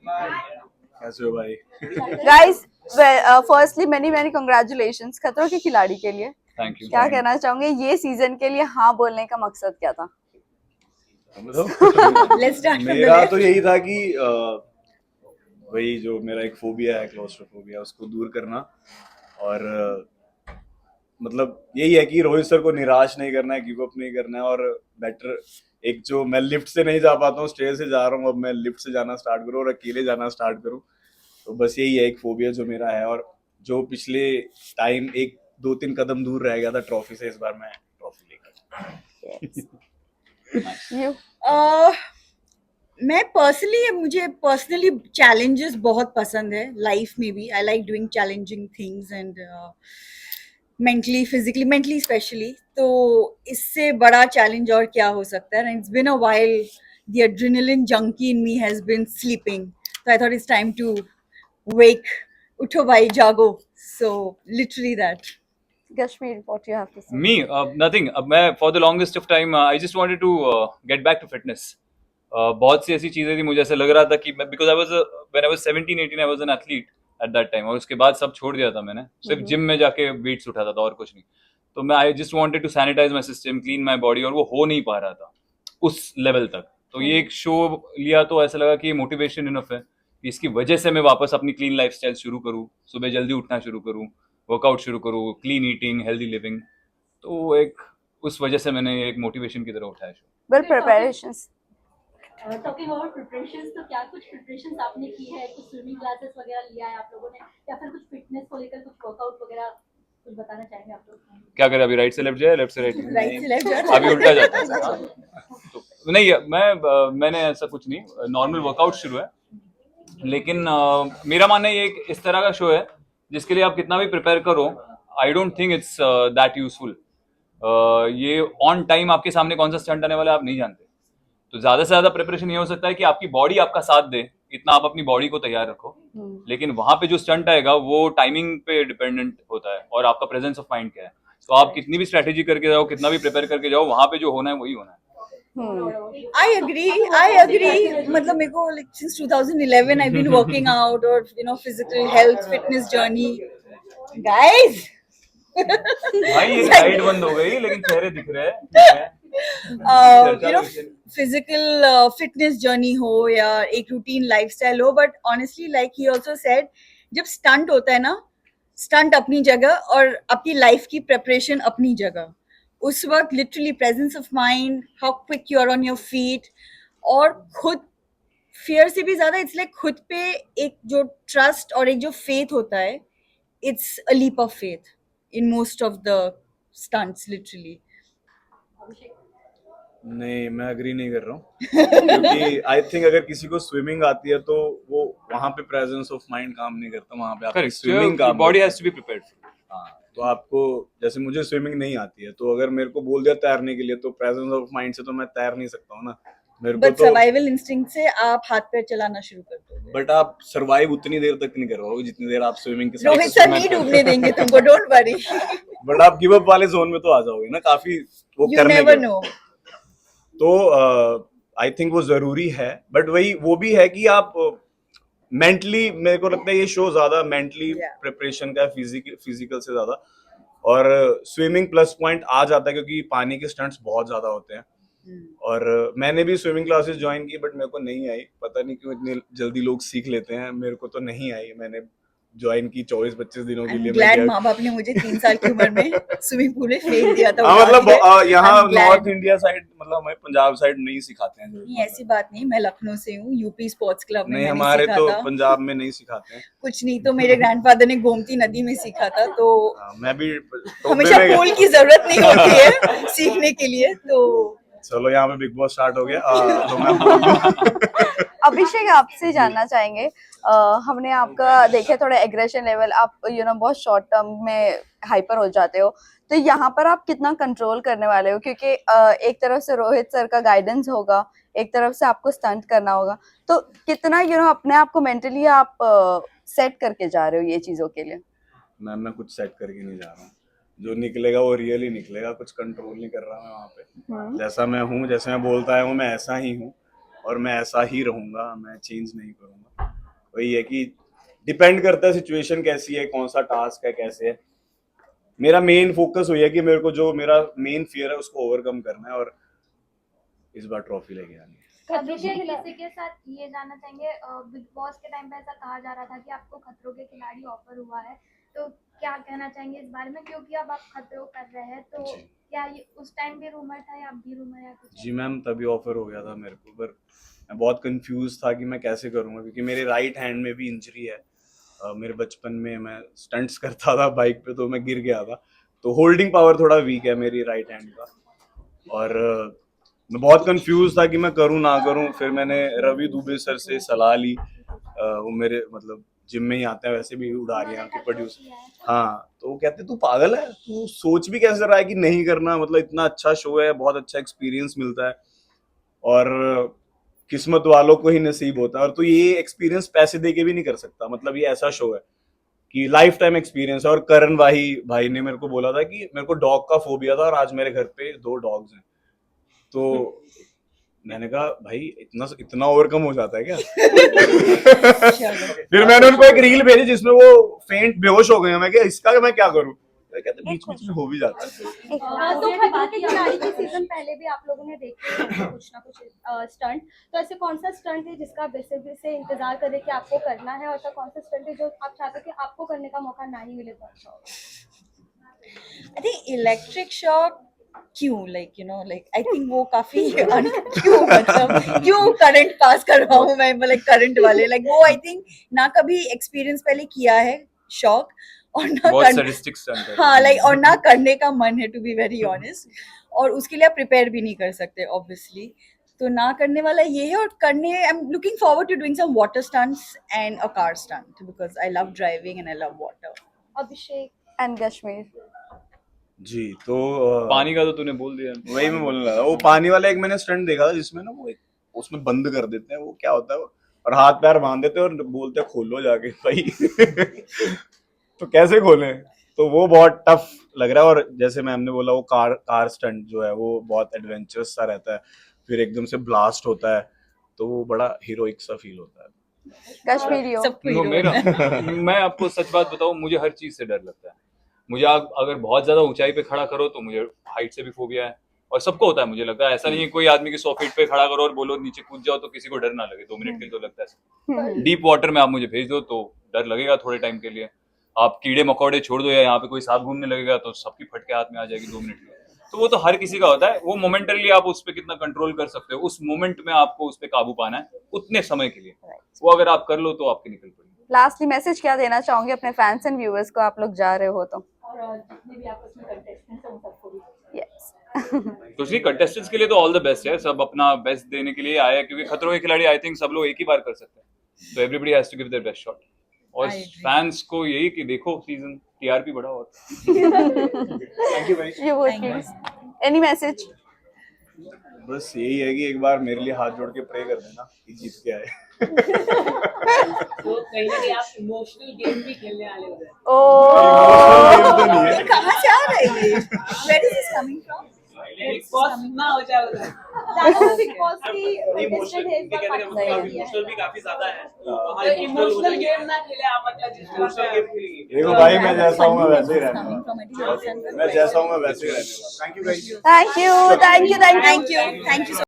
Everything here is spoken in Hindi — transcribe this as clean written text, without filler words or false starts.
कैसे हो भाई? Guys, firstly many many congratulations खतरों के खिलाड़ी के लिए। Thank you. क्या कहना चाहोगे, ये सीजन के लिए हाँ बोलने का मकसद क्या था? Let's start from the मेरा left. तो यही था कि वही जो मेरा एक फोबिया है, क्लोस्ट्रोफोबिया, उसको दूर करना। और मतलब यही है कि रोहित सर को निराश नहीं करना है, गिव अप नहीं करना है। और बेटर एक जो मैं लिफ्ट से नहीं जा पाता हूँ, स्टेयर से जा रहा हूँ, अब मैं लिफ्ट से जाना स्टार्ट करूँ और अकेले जाना स्टार्ट करूँ। तो बस यही है एक फोबिया जो मेरा है। और जो पिछले टाइम एक 2-3 कदम दूर रह गया था ट्रॉफी से, इस बार मैं ट्रॉफी लेकर। यू मैं मुझे पर्सनली चैलेंजेस बहुत पसंद है लाइफ में भी। I like doing challenging things and mentally specially. तो इससे बड़ा चैलेंज और क्या हो सकता है? It's been a while the adrenaline junkie in me has been sleeping, so I thought it's time to wake. उठो भाई, जागो. So literally that. Kashmir, what you have to say? Me, nothing. मैं for the longest of time, I just wanted to get back to fitness. बहुत सी ऐसी चीजें थी, मुझे ऐसा लग रहा था कि because I was when I was 17-18 I was an athlete at that time, और उसके बाद सब छोड़ दिया था मैंने, सिर्फ जिम में जाके वेट्स उठाता था और कुछ नहीं। तो मैं I just wanted to sanitize my system, clean my body, और वो हो नहीं पा रहा था उस लेवल तक। तो ये एक शो लिया तो ऐसा लगा कि मोटिवेशन इनफ है, इसकी वजह से मैं वापस अपनी क्लीन लाइफस्टाइल शुरू करूँ, सुबह जल्दी उठना शुरू करूँ, वर्कआउट शुरू करूँ, क्लीन ईटिंग, हेल्दी लिविंग। तो एक उस वजह से मैंने एक मोटिवेशन की तरह उठाया show. Well, preparations. Talking about preparations, तो क्या कुछ प्रिपरेशंस आपने की है? कुछ स्विमिंग क्लासेस वगैरह लिया है आप लोगों ने, या फिर कुछ फिटनेस को लेकर कुछ वर्कआउट वगैरह कुछ बताना चाहेंगे आप लोग? क्या करें, अभी राइट से लेफ्ट जाए, लेफ्ट से राइट? राइट से लेफ्ट जाओ. अभी उल्टा जाता है। तो नहीं, मैंने ऐसा कुछ नहीं, नॉर्मल वर्कआउट शुरू है। लेकिन मेरा मानना ये एक इस तरह का शो है जिसके लिए आप कितना भी प्रिपेयर करो, I don't think it's that useful. ये ऑन टाइम आपके सामने कौन सा स्टंट आने वाला है आप नहीं जानते। तो ज्यादा से ज्यादा प्रिपरेशन ये हो सकता है कि आपकी बॉडी आपका साथ दे, इतना आप अपनी बॉडी को तैयार रखो। लेकिन वहां पे जो स्टंट आएगा वो टाइमिंग पे डिपेंडेंट होता है, और आपका प्रेजेंस ऑफ माइंड क्या है। तो आप कितनी भी स्ट्रेटेजी करके जाओ, कितना भी प्रिपेयर करके जाओ, वहां पे जो होना है वही होना है। I agree. मतलब मेरे को like since 2011 I've been working out or physical health fitness journey. Guys. भाई ये लाइट बंद हो गई लेकिन चेहरे दिख रहे हैं। Physical fitness journey हो या एक routine lifestyle हो, but honestly like he also said, जब stunt होता है ना, stunt अपनी जगह और आपकी life की preparation अपनी जगह। उस वक्त literally presence of mind, how quick you are on your feet, और खुद फियर से भी ज्यादा इट्स लाइक खुद पे एक जो ट्रस्ट और एक जो फेथ होता है, it's a leap of faith in most of the stunts literally. नहीं, मैं अग्री नहीं कर रहा हूँ क्योंकि आई थिंक अगर किसी को स्विमिंग आती है तो वो वहां पे प्रेजेंस ऑफ माइंड काम नहीं करता, वहां पे आपकी स्विमिंग काम body has to be prepared. हाँ, तो आपको, जैसे मुझे स्विमिंग नहीं आती है तो अगर मेरे को बोल दिया तैरने के लिए तो प्रेजेंस ऑफ माइंड से तो मैं तैर नहीं सकता हूँ ना। मेरे को बट तो सर्वाइवल इंस्टिंक्ट से आप हाथ पैर चलाना शुरू कर दोगे। बट आप सर्वाइव उतनी देर तक नहीं कर पाओगे जितनी देर आप स्विमिंग के रोहित सर नहीं डूबने देंगे तुमको, डोंट वरी। बट आप गिव अप वाले जोन में तो आ जाओगे ना काफी वो यू करने नेवर के। नो। तो आई थिंक वो जरूरी है, बट वही वो भी है कि आप मेंटली, मेरे को लगता है ये शो ज्यादा मेंटली प्रिपरेशन का फिजिकल से ज्यादा। और स्विमिंग प्लस पॉइंट आ जाता है क्योंकि पानी के स्टंट्स बहुत ज्यादा होते हैं। और मैंने भी स्विमिंग क्लासेस ज्वाइन की बट मेरे को नहीं आई, पता नहीं क्यों इतने जल्दी लोग सीख लेते हैं, मेरे को तो नहीं आई। मैंने ज्वाइन की 24-25 दिनों के लिए। ग्लैड माँ बाप ने मुझे 3 साल की उम्र में स्विमिंग पूल में फेंक दिया था। हाँ, मतलब यहाँ नॉर्थ इंडिया साइड, मतलब हमें पंजाब साइड नहीं सिखाते हैं। नहीं, ऐसी बात नहीं, मैं लखनऊ से हूँ, यूपी स्पोर्ट्स क्लब में नहीं, मैंने हमारे सीखा तो था। पंजाब में नहीं सिखाते हैं। कुछ नहीं तो मेरे ग्रैंडफादर ने गोमती नदी में सीखा था, तो मैं भी हमेशा पूल की जरूरत नहीं होती है सीखने के लिए। तो चलो, यहाँ पे बिग बॉस स्टार्ट हो गया। तो मैं बोल दूं। अभिषेक, आपसे जानना चाहेंगे, हमने आपका देखे थोड़ा एग्रेशन लेवल, आप बहुत शॉर्ट टर्म में हाइपर हो जाते हो, तो यहाँ पर आप कितना कंट्रोल करने वाले हो? क्योंकि एक तरफ से रोहित सर का गाइडेंस होगा, एक तरफ से आपको स्टंट करना होगा, तो कितना अपने आप को मेंटली आप सेट करके जा रहे हो ये चीजों के लिए? मैं कुछ सेट करके नहीं जा रहा हूँ, जो निकलेगा वो रियली निकलेगा, कुछ कंट्रोल नहीं कर रहा मैं वहाँ पे। जैसा मैं हूँ, जैसे मैं बोलता हूँ, मैं ऐसा ही हूँ और मैं ऐसा ही रहूंगा, मैं चेंज नहीं करूंगा। वही है कि डिपेंड करता है सिचुएशन कैसी है, कौन सा टास्क है, कैसे है। मेरा मेन फोकस वही है कि मेरे को जो मेरा मेन फियर है उसको ओवरकम करना है और इस बार ट्रॉफी लेके आनी है। खतरों के खिलाड़ी के साथ ये जानना चाहेंगे, बिग बॉस के टाइम पे ऐसा कहा जा रहा था कि आपको खतरों के खिलाड़ी ऑफर हुआ है, तो क्या कहना चाहेंगे इस बारे में, क्योंकि अब आप खतरों कर रहे हैं, तो जी। क्या ये उस टाइम भी रूमर था या अब भी रूमर है कुछ? जी मैम, तभी ऑफर हो गया था मेरे को, पर मैं बहुत कंफ्यूज था कि मैं कैसे करूँगा, क्योंकि मेरे राइट हैंड में भी इंजरी है। मेरे बचपन में मैं स्टंट्स करता था बाइक पे, तो मैं गिर गया था, तो होल्डिंग पावर थोड़ा वीक है मेरी राइट हैंड का। और मैं बहुत कंफ्यूज था कि मैं करूँ ना करूँ। फिर मैंने रवि दुबे सर से सलाह ली, वो मेरे मतलब जिम में ही आते हैं, वैसे भी उड़ारियाँ के प्रोड्यूसर। हाँ, तो वो कहते तू पागल है, तू सोच भी कैसे रहा है कि नहीं करना, मतलब इतना अच्छा शो है, बहुत अच्छा एक्सपीरियंस मिलता है और किस्मत वालों को ही नसीब होता है। और तू ये एक्सपीरियंस पैसे दे के भी नहीं कर सकता, मतलब ये ऐसा शो है कि लाइफ टाइम एक्सपीरियंस है। और करण भाई ने मेरे को बोला था कि मेरे को डॉग का फोबिया था और आज मेरे घर पे 2 डॉग्स हैं, तो मैंने कहा भाई इतना ओवरकम हो जाता है क्या? फिर मैंने उनको एक रील भेजी जिसमें वो फेंट बेहोश हो गए हैं। मैं क्या इसका मैं क्या करूं? कहते बीच बीच में हो भी जाता है। तो खतरों के खिलाड़ी के सीजन पहले भी आप लोगों ने देखे होंगे कुछ ना कुछ स्टंट, तो ऐसे कौन सा स्टंट है जिसका बेसिकली से इंतजार करे कि आपको करना है, और ऐसा कौन सा स्टंट है जो आप चाहते हो कि आपको करने का मौका ना ही मिले तो अच्छा होगा? आई थिंक इलेक्ट्रिक शॉक क्यों, like you know, like I think वो काफी क्यों, मतलब क्यों करंट पास करवाऊं मैं, मतलब करंट वाले, लाइक वो आई थिंक ना कभी एक्सपीरियंस पहले किया है शॉक, और ना बहुत सैडिस्टिक स्टंट है। हाँ, लाइक और ना करने का मन है, टू बी वेरी ऑनेस्ट, और उसके लिए आप प्रिपेयर भी नहीं कर सकते ऑब्वियसली, तो ना करने वाला ये है। और करने I am looking forward to doing some water stunts and a car stunt, because I love driving and I love water. Abhishek and Kashmir. जी, तो पानी का तो तूने बोल दिया। वही मैं बोलने लगा, वो पानी वाला एक मैंने स्टंट देखा था जिसमें ना वो एक उसमें बंद कर देते हैं, वो क्या होता है वो, और हाथ पैर बांध देते हैं और बोलते हैं खोलो जाके भाई। तो कैसे खोले? तो वो बहुत टफ लग रहा है। और जैसे मैम ने बोला, वो कार स्टंट जो है वो बहुत एडवेंचरस सा रहता है, फिर एकदम से ब्लास्ट होता है, तो वो बड़ा हीरोइक सा फील होता है। कश्मीरी हो। सबको नो, hero मेरा है। मैं आपको सच बात बताऊं, मुझे हर चीज से डर लगता है। मुझे अगर बहुत ज्यादा ऊंचाई पे खड़ा करो तो मुझे हाइट से भी फोबिया है, और सबको होता है मुझे लगता है। ऐसा नहीं है कोई आदमी की 100 फीट पे खड़ा करो और बोलो नीचे कूद जाओ तो किसी को डर ना लगे 2 मिनट के लिए, तो लगता है। डीप वाटर में आप मुझे भेज दो तो डर लगेगा थोड़े टाइम के लिए। आप कीड़े मकोड़े छोड़ दो या यहाँ पे कोई सांप घूमने लगेगा तो सबकी फटके हाथ में आ जाएगी 2 मिनट में। तो वो तो हर किसी का होता है, वो मोमेंटली आप उस पर कितना कंट्रोल कर सकते हो, उस मोमेंट में आपको उस पर काबू पाना है उतने समय के लिए। वो अगर आप कर लो तो आपके निकल पड़ेगी। लास्टली मैसेज क्या देना चाहोगे अपने फैंस एंड व्यूअर्स को, आप लोग जा रहे हो तो? और जितने भी आपस में कंटेस्टेंट्स हैं उन सबको भी। यस। तो इसलिए कंटेस्टेंट्स के लिए तो ऑल द बेस्ट है, सब अपना बेस्ट देने के लिए आए हैं, क्योंकि खतरों के खिलाड़ी आई थिंक सब लोग एक ही बार कर सकते हैं, तो everybody has to give their best shot. और I agree. फैंस को यही कि देखो सीजन, टीआरपी बढ़ाओ। और थैंक यू भाई। You Thank you. any message? बस यही है कि एक बार मेरे लिए हाथ जोड़ के प्रे कर देना कि जीत के आए। तो कहीं ना कहीं आप इमोशनल गेम भी खेलने वाले हो गए। Oh. गेम तो नहीं है। ये कहाँ से आ रहा है ये? Where is this coming from? Big boss ना हो जाए उधर। ज्यादा बिग बॉस की कंटेस्टेंट है इस बार पार्टिसिपेट किया है। भी काफी ज्यादा है, तो इमोशनल गेम ना खेले आप, मतलब जिस तरह से देखो भाई, मैं जैसा हूँ मैं वैसे ही रहने Coming वाला from it, हूँ। मैं जैसा हूँ मैं वैसे ही रहने वाला हूँ। Thank you guys. Thank you. Thank you. Thank you so